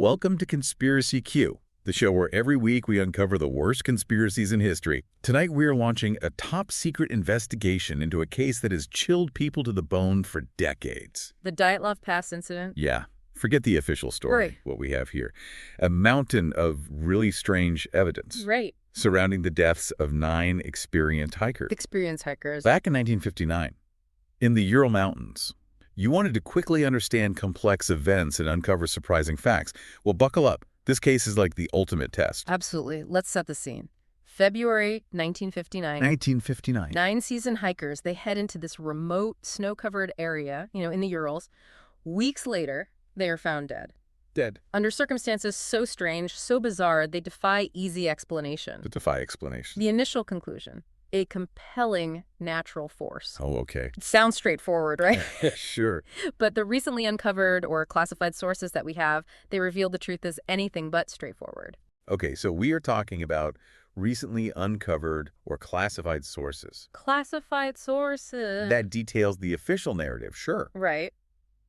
Welcome to Conspiracy Q, the show where every week we uncover the worst conspiracies in history. Tonight we're launching a top-secret investigation into a case that has chilled people to the bone for decades. The Dyatlov Pass Incident? Yeah, forget the official story, Right. what we have here. A mountain of really strange evidence. Right. Surrounding the deaths of 9 experienced hikers. Experienced hikers. Back in 1959, in the Ural Mountains. You wanted to quickly understand complex events and uncover surprising facts. Well, buckle up. This case is like the ultimate test. Absolutely. Let's set the scene. February 1959. 1959. 9 seasoned hikers, they head into this remote, snow-covered area, in the Urals. Weeks later, they are found dead. Dead. Under circumstances so strange, so bizarre, they defy easy explanation. To defy explanation. The initial conclusion: a compelling natural force. Oh, okay. It sounds straightforward, right? Sure. But the recently uncovered or classified sources that we have, they reveal the truth as anything but straightforward. Okay, so we are talking about recently uncovered or classified sources. Classified sources. That details the official narrative, sure. Right.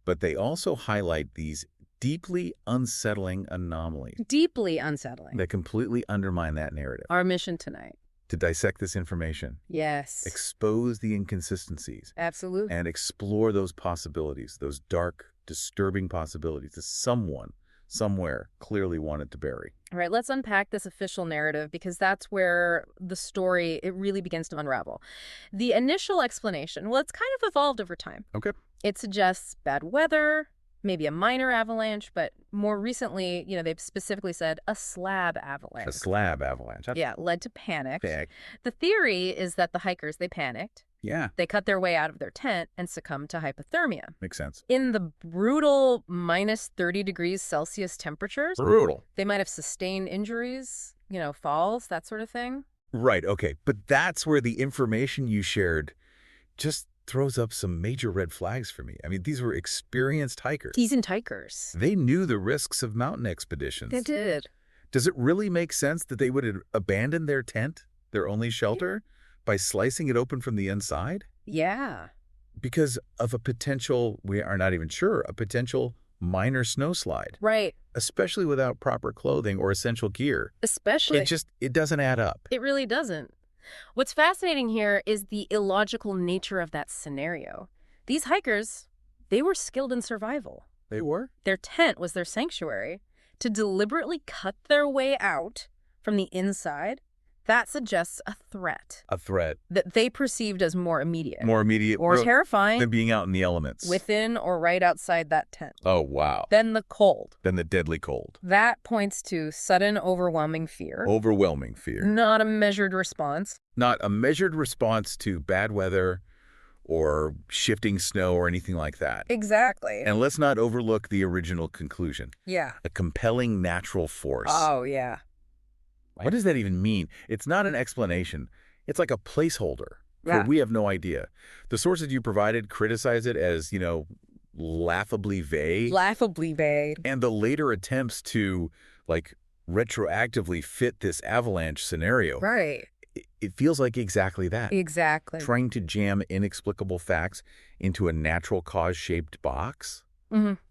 But they also highlight these deeply unsettling anomalies Deeply unsettling. that completely undermine that narrative. Our mission tonight. To dissect this information, Yes. expose the inconsistencies, Absolutely. and explore those possibilities, those dark, disturbing possibilities that someone, somewhere, clearly wanted to bury. All right, let's unpack this official narrative because that's where the story, it really begins to unravel. The initial explanation, well, it's kind of evolved over time. Okay. It suggests bad weather, maybe a minor avalanche, but more recently, they've specifically said a slab avalanche. A slab avalanche. Yeah, led to panic. Big. The theory is that the hikers, they panicked. Yeah, They cut their way out of their tent and succumbed to hypothermia. makes sense. In the brutal minus 30 degrees Celsius temperatures, Brutal. they might have sustained injuries, falls, that sort of thing. Right, okay. But that's where the information you shared just throws up some major red flags for me. I mean, these were experienced hikers. Seasoned hikers. They knew the risks of mountain expeditions. They did. Does it really make sense that they would abandon their tent, their only shelter, by slicing it open from the inside? Yeah. Because of a potential, we are not even sure, a potential minor snowslide, Right. especially without proper clothing or essential gear. Especially. It doesn't add up. It really doesn't. What's fascinating here is the illogical nature of that scenario. These hikers, they were skilled in survival. They were? Their tent was their sanctuary. To deliberately cut their way out from the inside, that suggests a threat A threat. that they perceived as more immediate. More immediate. or than terrifying being out in the elements. within or right outside that tent. Oh, wow. Then the cold. Then the deadly cold. That points to sudden, overwhelming fear. Overwhelming fear. Not a measured response. Not a measured response to bad weather or shifting snow or anything like that. Exactly. And let's not overlook the original conclusion. Yeah. A compelling natural force. Oh, yeah. What does that even mean? It's not an explanation. It's like a placeholder. Yeah. We have no idea. The sources you provided criticize it as, laughably vague. Laughably vague. And the later attempts to, retroactively fit this avalanche scenario. Right. It feels like exactly that. Exactly. Trying to jam inexplicable facts into a natural cause-shaped box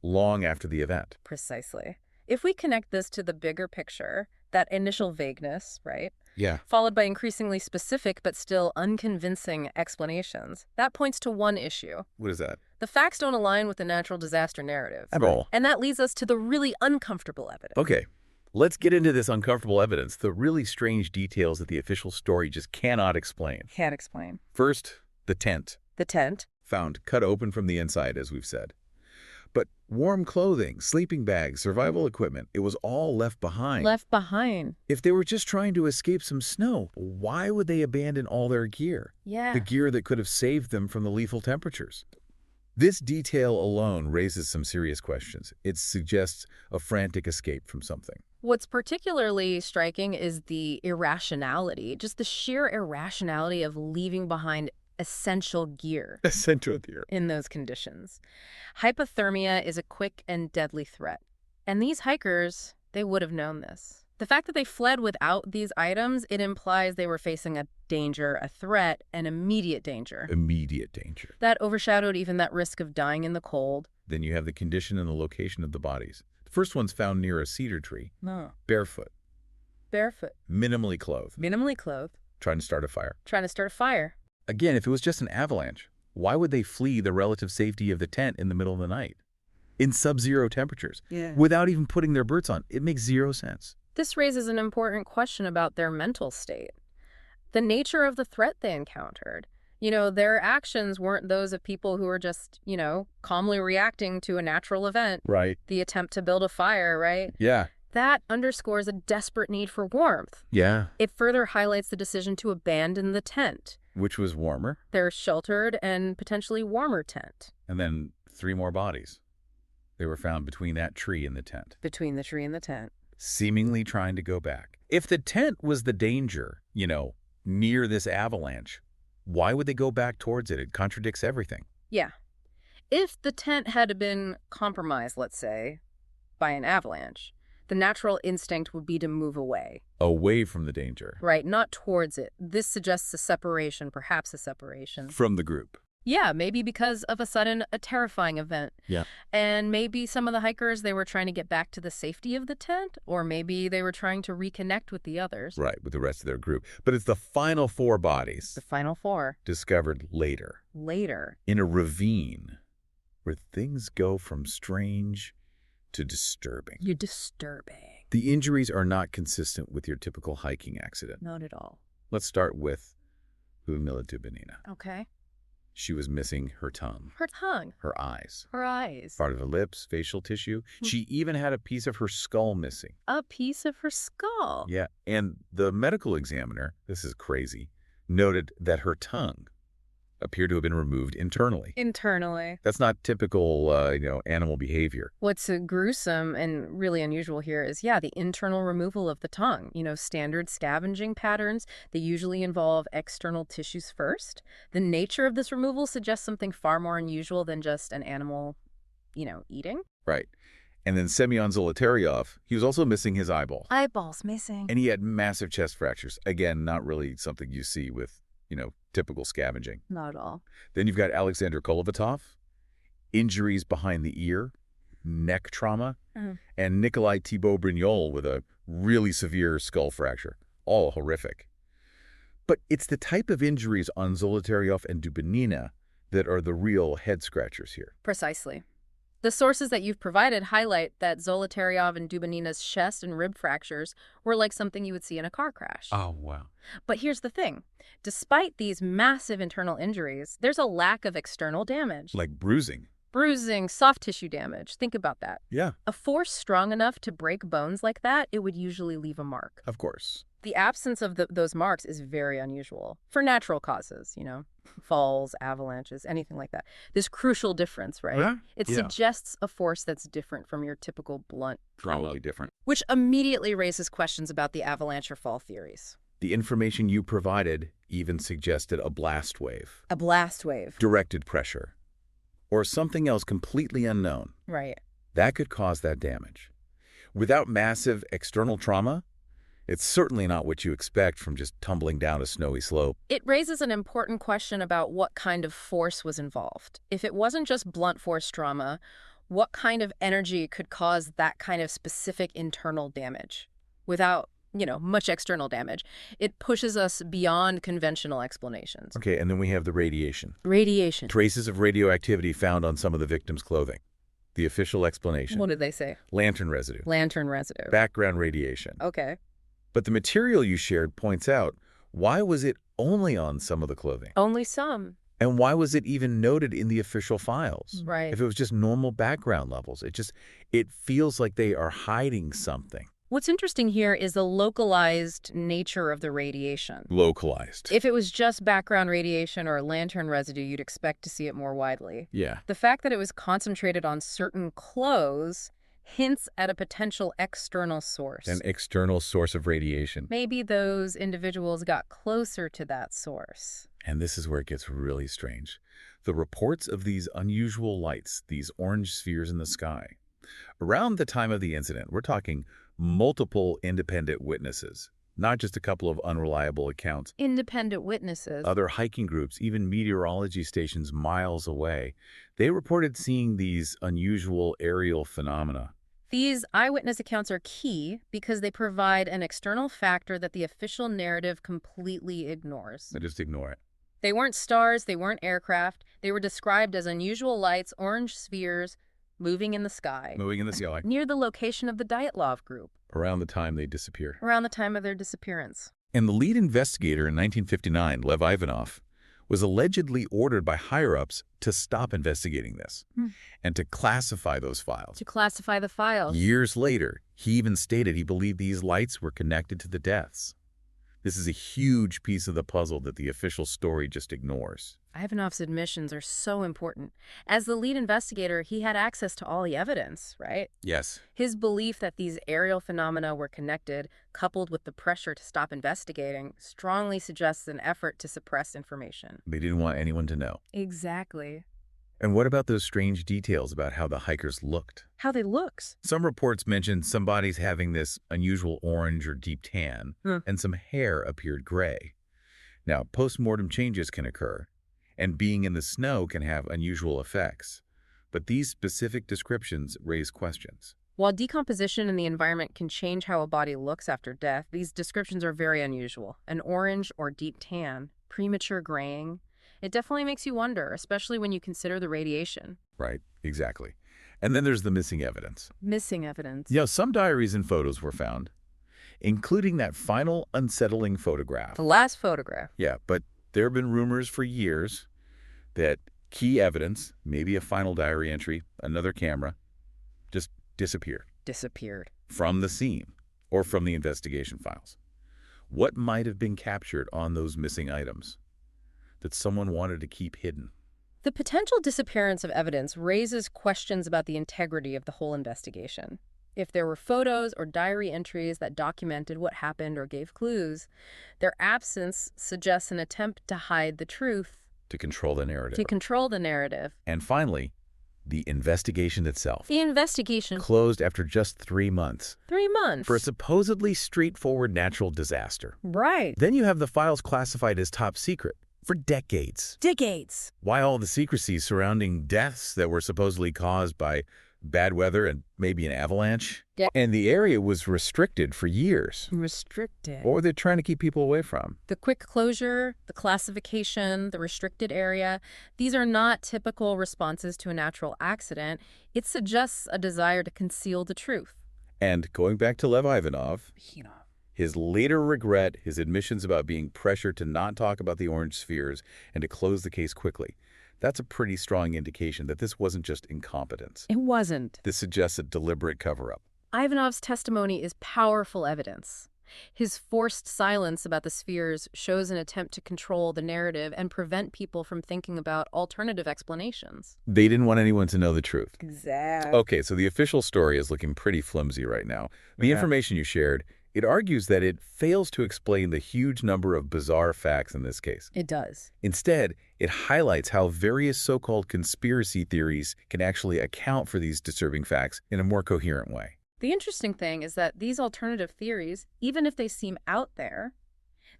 long after the event. Precisely. If we connect this to the bigger picture, that initial vagueness, right? Yeah. Followed by increasingly specific but still unconvincing explanations, that points to one issue. What is that? The facts don't align with the natural disaster narrative. At all. And that leads us to the really uncomfortable evidence. Okay. Let's get into this uncomfortable evidence, the really strange details that the official story just cannot explain. Can't explain. First, the tent. The tent. Found cut open from the inside, as we've said. But warm clothing, sleeping bags, survival equipment, it was all left behind. Left behind. If they were just trying to escape some snow, why would they abandon all their gear? Yeah. The gear that could have saved them from the lethal temperatures. This detail alone raises some serious questions. It suggests a frantic escape from something. What's particularly striking is the irrationality, just the sheer irrationality of leaving behind essential gear Essential gear. in those conditions. Hypothermia is a quick and deadly threat. And these hikers, they would have known this. The fact that they fled without these items, it implies they were facing a danger, a threat, an immediate danger. Immediate danger. That overshadowed even that risk of dying in the cold. Then you have the condition and the location of the bodies. First one's found near a cedar tree, No. barefoot, Barefoot. minimally clothed, Minimally clothed. trying to start a fire. Trying to start a fire. Again, if it was just an avalanche, why would they flee the relative safety of the tent in the middle of the night? In sub-zero temperatures, without even putting their boots on. It makes zero sense. This raises an important question about their mental state. The nature of the threat they encountered. Their actions weren't those of people who were just, calmly reacting to a natural event. Right. The attempt to build a fire, right? Yeah. That underscores a desperate need for warmth. Yeah. It further highlights the decision to abandon the tent. Which was warmer. Their sheltered and potentially warmer tent. And then 3 more bodies. They were found between that tree and the tent. Between the tree and the tent. Seemingly trying to go back. If the tent was the danger, near this avalanche, why would they go back towards it? It contradicts everything. Yeah. If the tent had been compromised, let's say, by an avalanche, the natural instinct would be to move away. Away from the danger. Right, not towards it. This suggests a separation, perhaps a separation. From the group. Yeah, maybe because of a terrifying event. Yeah. And maybe some of the hikers, they were trying to get back to the safety of the tent, or maybe they were trying to reconnect with the others. Right, with the rest of their group. But it's the final 4 bodies. The final 4. Discovered later. Later. In a ravine where things go from strange to disturbing. You're disturbing. The injuries are not consistent with your typical hiking accident. Not at all. Let's start with Ludmila Dubinina. Okay. She was missing her tongue. Her tongue. Her eyes. Her eyes. Part of her lips, facial tissue. She even had a piece of her skull missing. A piece of her skull. Yeah, and the medical examiner, this is crazy, noted that her tongue appeared to have been removed internally. Internally. That's not typical, animal behavior. What's gruesome and really unusual here is, the internal removal of the tongue. Standard scavenging patterns, they usually involve external tissues first. The nature of this removal suggests something far more unusual than just an animal, eating. Right. And then Semyon Zolotaryov, he was also missing his eyeball. Eyeballs missing. And he had massive chest fractures. Again, not really something you see with, typical scavenging. Not at all. Then you've got Alexander Kolovatov, injuries behind the ear, neck trauma, and Nikolai Thibault-Brignol with a really severe skull fracture. All horrific. But it's the type of injuries on Zolotaryov and Dubinina that are the real head-scratchers here. Precisely. The sources that you've provided highlight that Zolotaryov and Dubinina's chest and rib fractures were like something you would see in a car crash. Oh, wow. But here's the thing. Despite these massive internal injuries, there's a lack of external damage. Like bruising. Bruising, soft tissue damage. Think about that. Yeah. A force strong enough to break bones like that, it would usually leave a mark. Of course. The absence of those marks is very unusual for natural causes, falls, avalanches, anything like that. This crucial difference, right? Yeah. It suggests a force that's different from your typical blunt trauma. Probably different. Which immediately raises questions about the avalanche or fall theories. The information you provided even suggested a blast wave. A blast wave. Directed pressure. Or something else completely unknown. Right. That could cause that damage. Without massive external trauma, it's certainly not what you expect from just tumbling down a snowy slope. It raises an important question about what kind of force was involved. If it wasn't just blunt force trauma, what kind of energy could cause that kind of specific internal damage without, much external damage? It pushes us beyond conventional explanations. Okay, and then we have the radiation. Radiation. Traces of radioactivity found on some of the victims' clothing. The official explanation. What did they say? Lantern residue. Lantern residue. Background radiation. Okay. But the material you shared points out, why was it only on some of the clothing? Only some. And why was it even noted in the official files? Right. If it was just normal background levels, it feels like they are hiding something. What's interesting here is the localized nature of the radiation. Localized. If it was just background radiation or lantern residue, you'd expect to see it more widely. Yeah. The fact that it was concentrated on certain clothes hints at a potential external source. An external source of radiation. Maybe those individuals got closer to that source. And this is where it gets really strange. The reports of these unusual lights, these orange spheres in the sky. Around the time of the incident, we're talking multiple independent witnesses, not just a couple of unreliable accounts. Independent witnesses. Other hiking groups, even meteorology stations miles away, they reported seeing these unusual aerial phenomena. These eyewitness accounts are key because they provide an external factor that the official narrative completely ignores. I just ignore it. They weren't stars, they weren't aircraft. They were described as unusual lights, orange spheres, moving in the sky. Moving in the sky. Near the location of the Dyatlov group. Around the time they disappeared. Around the time of their disappearance. And the lead investigator in 1959, Lev Ivanov, was allegedly ordered by higher-ups to stop investigating this and to classify those files. To classify the files. Years later, he even stated he believed these lights were connected to the deaths. This is a huge piece of the puzzle that the official story just ignores. Ivanov's admissions are so important. As the lead investigator, he had access to all the evidence, right? Yes. His belief that these aerial phenomena were connected, coupled with the pressure to stop investigating, strongly suggests an effort to suppress information. They didn't want anyone to know. Exactly. And what about those strange details about how the hikers looked? How they looked. Some reports mentioned some bodies having this unusual orange or deep tan, and some hair appeared gray. Now, post-mortem changes can occur, and being in the snow can have unusual effects. But these specific descriptions raise questions. While decomposition in the environment can change how a body looks after death, these descriptions are very unusual. An orange or deep tan, premature graying. It definitely makes you wonder, especially when you consider the radiation. Right, exactly. And then there's the missing evidence. Missing evidence. Yeah, some diaries and photos were found, including that final unsettling photograph. The last photograph. Yeah, but there have been rumors for years that key evidence, maybe a final diary entry, another camera, just disappeared. Disappeared. From the scene or from the investigation files. What might have been captured on those missing items that someone wanted to keep hidden? The potential disappearance of evidence raises questions about the integrity of the whole investigation. If there were photos or diary entries that documented what happened or gave clues, their absence suggests an attempt to hide the truth. To control the narrative. To control the narrative. And finally, the investigation itself. The investigation. Closed after just 3 months. 3 months. For a supposedly straightforward natural disaster. Right. Then you have the files classified as top secret for decades. Decades. Why all the secrecy surrounding deaths that were supposedly caused by bad weather and maybe an avalanche? Yeah. And the area was restricted for years. Restricted. Or they're trying to keep people away from. The quick closure, the classification, the restricted area, these are not typical responses to a natural accident. It suggests a desire to conceal the truth. And going back to Lev Ivanov, his later regret, his admissions about being pressured to not talk about the orange spheres and to close the case quickly, that's a pretty strong indication that this wasn't just incompetence. It wasn't. This suggests a deliberate cover-up. Ivanov's testimony is powerful evidence. His forced silence about the spheres shows an attempt to control the narrative and prevent people from thinking about alternative explanations. They didn't want anyone to know the truth. Exactly. Okay, so the official story is looking pretty flimsy right now. The information you shared, it argues that it fails to explain the huge number of bizarre facts in this case. It does. Instead, it highlights how various so-called conspiracy theories can actually account for these disturbing facts in a more coherent way. The interesting thing is that these alternative theories, even if they seem out there,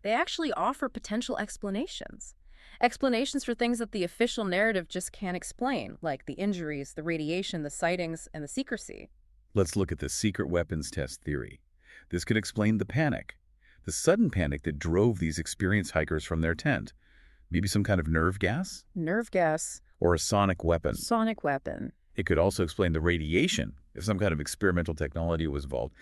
they actually offer potential explanations. Explanations for things that the official narrative just can't explain, like the injuries, the radiation, the sightings, and the secrecy. Let's look at the secret weapons test theory. This could explain the panic, the sudden panic that drove these experienced hikers from their tent. Maybe some kind of nerve gas? Nerve gas. Or a sonic weapon. Sonic weapon. It could also explain the radiation, if some kind of experimental technology was involved,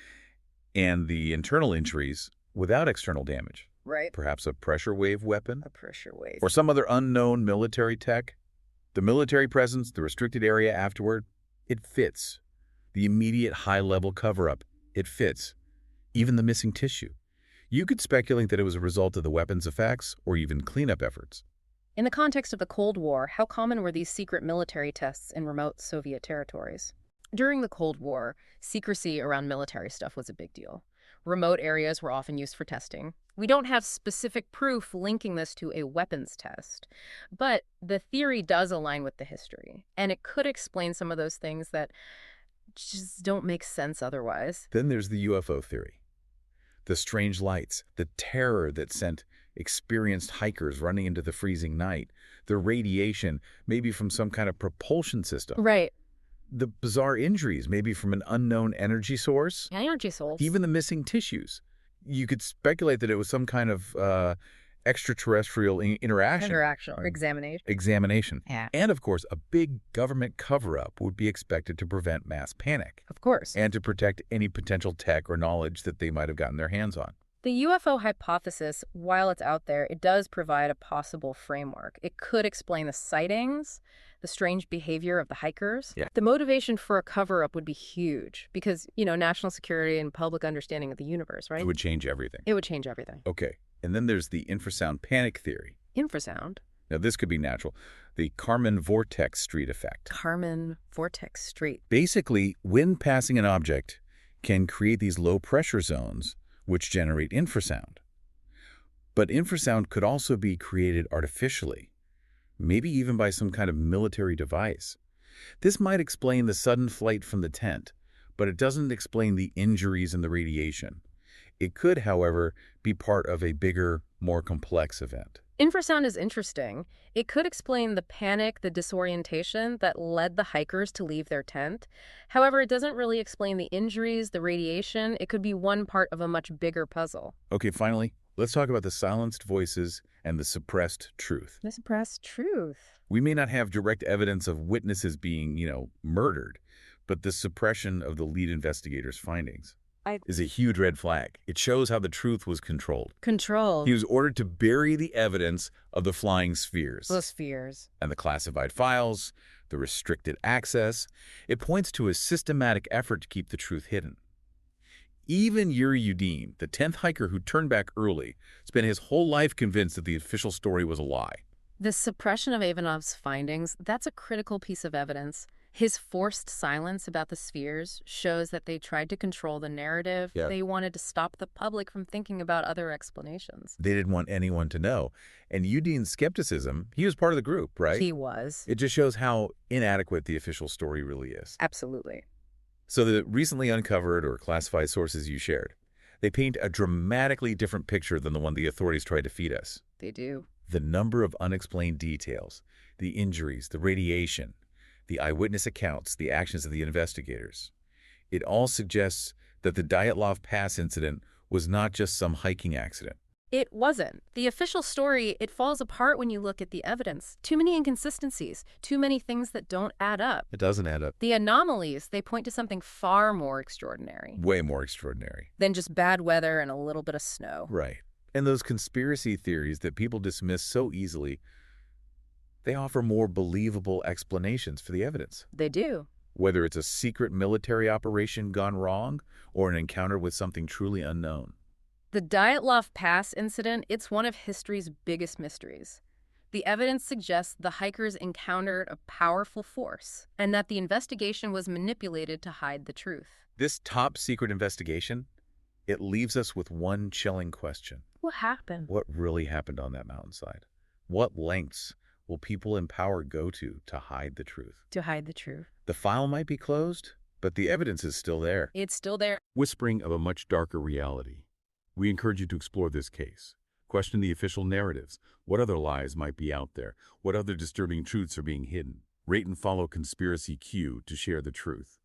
and the internal injuries without external damage. Right. Perhaps a pressure wave weapon? A pressure wave. Or some other unknown military tech? The military presence, the restricted area afterward, it fits. The immediate high-level cover-up, it fits. Even the missing tissue. You could speculate that it was a result of the weapons effects or even cleanup efforts. In the context of the Cold War, how common were these secret military tests in remote Soviet territories? During the Cold War, secrecy around military stuff was a big deal. Remote areas were often used for testing. We don't have specific proof linking this to a weapons test, but the theory does align with the history, and it could explain some of those things that just don't make sense otherwise. Then there's the UFO theory. The strange lights, the terror that sent experienced hikers running into the freezing night, the radiation, maybe from some kind of propulsion system. Right. The bizarre injuries, maybe from an unknown energy source, Energy source. even the missing tissues. You could speculate that it was some kind of extraterrestrial interaction. Interaction or Examination. Yeah. And, of course, a big government cover-up would be expected to prevent mass panic Of course. and to protect any potential tech or knowledge that they might have gotten their hands on. The UFO hypothesis, while it's out there, it does provide a possible framework. It could explain the sightings, the strange behavior of the hikers. Yeah. The motivation for a cover-up would be huge because, national security and public understanding of the universe, right? It would change everything. It would change everything. Okay. And then there's the infrasound panic theory. Infrasound? Now, this could be natural. The Kármán vortex street effect. Kármán vortex street. Basically, wind passing an object can create these low-pressure zones which generate infrasound. But infrasound could also be created artificially, maybe even by some kind of military device. This might explain the sudden flight from the tent, but it doesn't explain the injuries and the radiation. It could, however, be part of a bigger, more complex event. Infrasound is interesting. It could explain the panic, the disorientation that led the hikers to leave their tent. However, it doesn't really explain the injuries, the radiation. It could be one part of a much bigger puzzle. Okay, finally, let's talk about the silenced voices and the suppressed truth. The suppressed truth. We may not have direct evidence of witnesses being, murdered, but the suppression of the lead investigator's findings is a huge red flag. It shows how the truth was controlled. He was ordered to bury the evidence of the flying spheres. The spheres. And the classified files, the restricted access. It points to a systematic effort to keep the truth hidden. Even Yuri Yudin, the 10th hiker who turned back early, spent his whole life convinced that the official story was a lie. The suppression of Ivanov's findings, that's a critical piece of evidence. His forced silence about the spheres shows that they tried to control the narrative. Yeah. They wanted to stop the public from thinking about other explanations. They didn't want anyone to know. And Yudin's skepticism, he was part of the group, right? He was. It just shows how inadequate the official story really is. Absolutely. So the recently uncovered or classified sources you shared, they paint a dramatically different picture than the one the authorities tried to feed us. They do. The number of unexplained details, the injuries, the radiation, the eyewitness accounts, the actions of the investigators. It all suggests that the Dyatlov Pass incident was not just some hiking accident. It wasn't. The official story, it falls apart when you look at the evidence. Too many inconsistencies, too many things that don't add up. It doesn't add up. The anomalies, they point to something far more extraordinary Way more extraordinary. than just bad weather and a little bit of snow. Right. And those conspiracy theories that people dismiss so easily, they offer more believable explanations for the evidence. They do. Whether it's a secret military operation gone wrong or an encounter with something truly unknown. The Dyatlov Pass incident, it's one of history's biggest mysteries. The evidence suggests the hikers encountered a powerful force and that the investigation was manipulated to hide the truth. This top-secret investigation, it leaves us with one chilling question. What happened? What really happened on that mountainside? What lengths will people in power go to hide the truth? To hide the truth. The file might be closed, but the evidence is still there. It's still there. Whispering of a much darker reality. We encourage you to explore this case. Question the official narratives. What other lies might be out there? What other disturbing truths are being hidden? Rate and follow Conspiracy Q to share the truth.